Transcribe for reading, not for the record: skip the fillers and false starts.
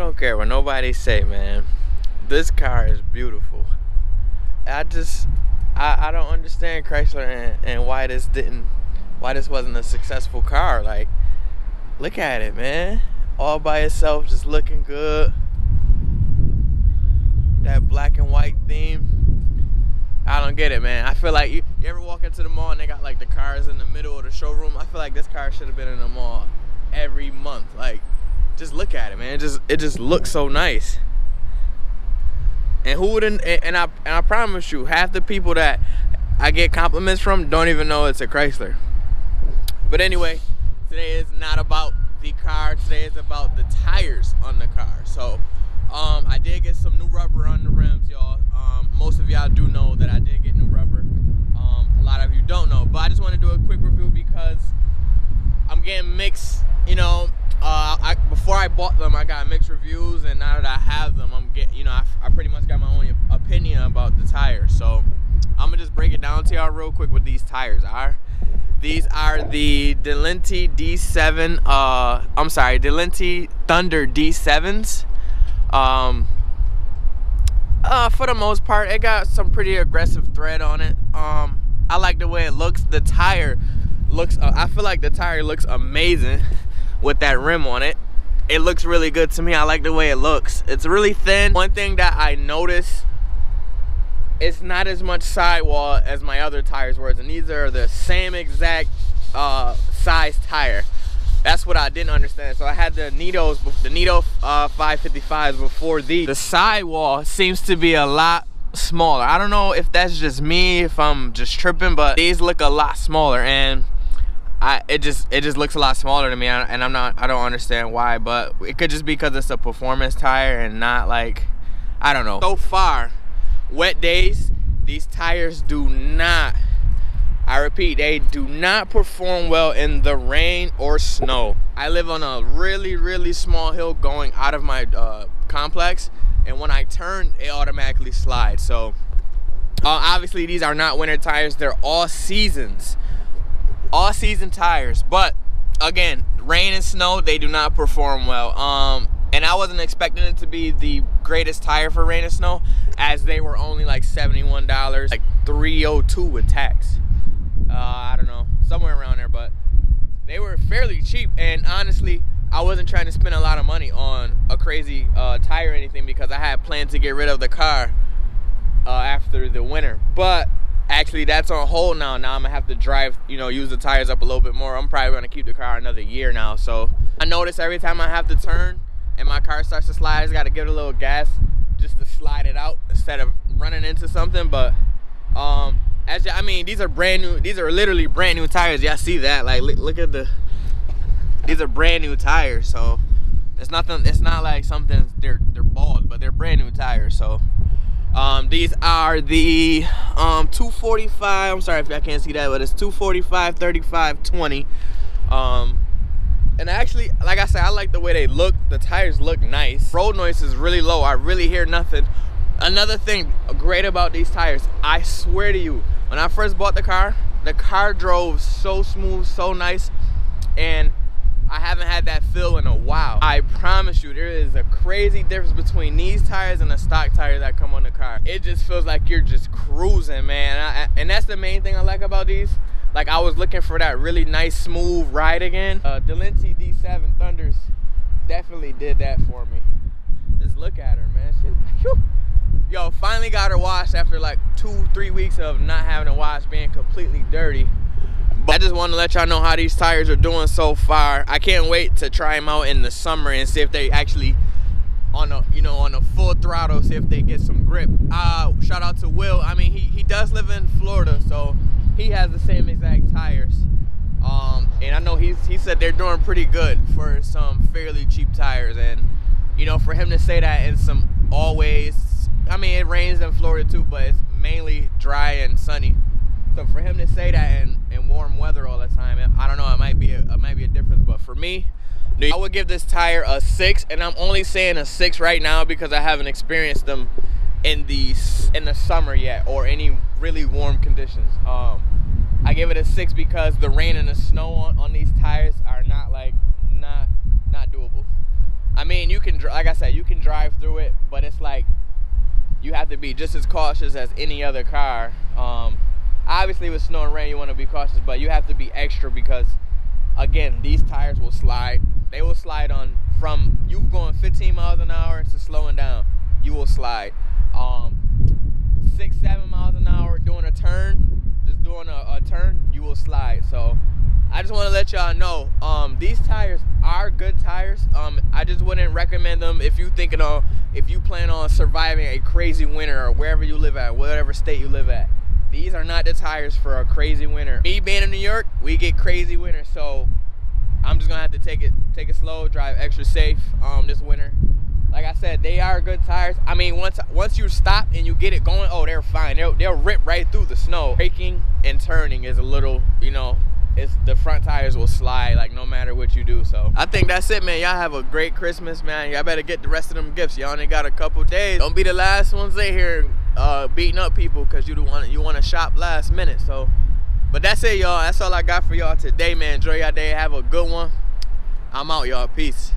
don't care what nobody say, man. This car is beautiful. I don't understand Chrysler and why this wasn't a successful car. Like, look at it, man. All by itself, just looking good. That black and white theme. I don't get it, man. I feel like you ever walk into the mall and they got like the cars in the middle of the showroom. I feel like this car should have been in the mall every month. Like, just look at it, man. It just looks so nice. And who wouldn't? And I promise you, half the people that I get compliments from don't even know it's a Chrysler. But anyway, today is not about the car. Today is about the tires on the car. So I did get some new rubber on the rims, y'all. Most of y'all do know that I did get new rubber. A lot of you don't know, but I just want to do a quick review because I'm getting mixed, you know. Before I bought them, I got mixed reviews, and now that I have them, I pretty much got my own opinion about the tires. So I'm gonna just break it down to y'all real quick what these tires are. These are the Delinte D7. Delinte Thunder D7s. For the most part, it got some pretty aggressive thread on it. I like the way it looks. The tire looks. I feel like the tire looks amazing with that rim on it. It looks really good to me. I like the way it looks. It's really thin. One thing that I noticed, it's not as much sidewall as my other tires were, and these are the same exact size tire. That's what I didn't understand. So I had the Nito 555s before these. The sidewall seems to be a lot smaller. I don't know if that's just me, if I'm just tripping, but these look a lot smaller, and it just looks a lot smaller to me, and I don't understand why, but it could just be because it's a performance tire and not like, I don't know. So far, wet days, these tires do not, I repeat, they do not perform well in the rain or snow. I live on a really, really small hill going out of my complex, and when I turn, it automatically slides. So obviously these are not winter tires, they're all season tires, but again, rain and snow, they do not perform well. And I wasn't expecting it to be the greatest tire for rain and snow, as they were only like $71, like $302 with tax. I don't know, somewhere around there, but they were fairly cheap. And honestly, I wasn't trying to spend a lot of money on a crazy tire or anything, because I had planned to get rid of the car after the winter. But actually, that's on hold now. Now I'm gonna have to drive, use the tires up a little bit more. I'm probably gonna keep the car another year now. So I notice every time I have to turn and my car starts to slide, I just gotta give it a little gas just to slide it out instead of running into something. But these are brand new. These are literally brand new tires. Y'all see that? Like, look at these are brand new tires. So it's nothing. It's not like something. They're bald, but they're brand new tires. So these are the 245. I'm sorry if I can't see that, but it's 245, 35, 20. And actually, like I said, I like the way they look. The tires look nice. Road noise is really low. I really hear nothing. Another thing great about these tires, I swear to you, when I first bought the car drove so smooth, so nice, and I haven't had that feel in a while. I promise you, there is a crazy difference between these tires and the stock tires that come on the car. It just feels like you're just cruising, man. And that's the main thing I like about these. Like, I was looking for that really nice, smooth ride again. Delinte D7 Thunders definitely did that for me. Just look at her, man. Shit. Yo, finally got her washed after like 2-3 weeks of not having a wash, being completely dirty. But I just want to let y'all know how these tires are doing so far. I can't wait to try them out in the summer and see if they actually on a full throttle, see if they get some grip. Shout out to Will. I mean, he does live in Florida, so he has the same exact tires. And I know he said they're doing pretty good for some fairly cheap tires. And for him to say that in some always, I mean, it rains in Florida too, but it's mainly dry and sunny. So for him to say that in warm weather all the time, I don't know, it might be a difference. But for me, I would give this tire a 6, and I'm only saying a 6 right now because I haven't experienced them in the summer yet, or any really warm conditions. I give it a 6 because the rain and the snow on these tires are not doable. I mean, you can, like I said, you can drive through it, but it's like you have to be just as cautious as any other car. Obviously with snow and rain you want to be cautious, but you have to be extra because again, these tires will slide. They will slide on from you going 15 miles an hour to slowing down. You will slide 6-7 miles an hour doing a turn, just doing a turn, you will slide. So I just want to let y'all know, these tires are good tires. I just wouldn't recommend them if you plan on surviving a crazy winter or wherever you live at, whatever state you live at. These are not the tires for a crazy winter. Me being in New York, we get crazy winter, so I'm just gonna have to take it slow, drive extra safe this winter. Like I said, they are good tires. I mean, once you stop and you get it going, oh, they're fine. They'll rip right through the snow. Braking and turning is a little, you know, the front tires will slide like no matter what you do. So I think that's it, man. Y'all have a great Christmas, man. Y'all better get the rest of them gifts. Y'all only got a couple days. Don't be the last ones in here beating up people because you want to shop last minute. So, but that's it, y'all. That's all I got for y'all today, man. Enjoy y'all day. Have a good one. I'm out, y'all. Peace.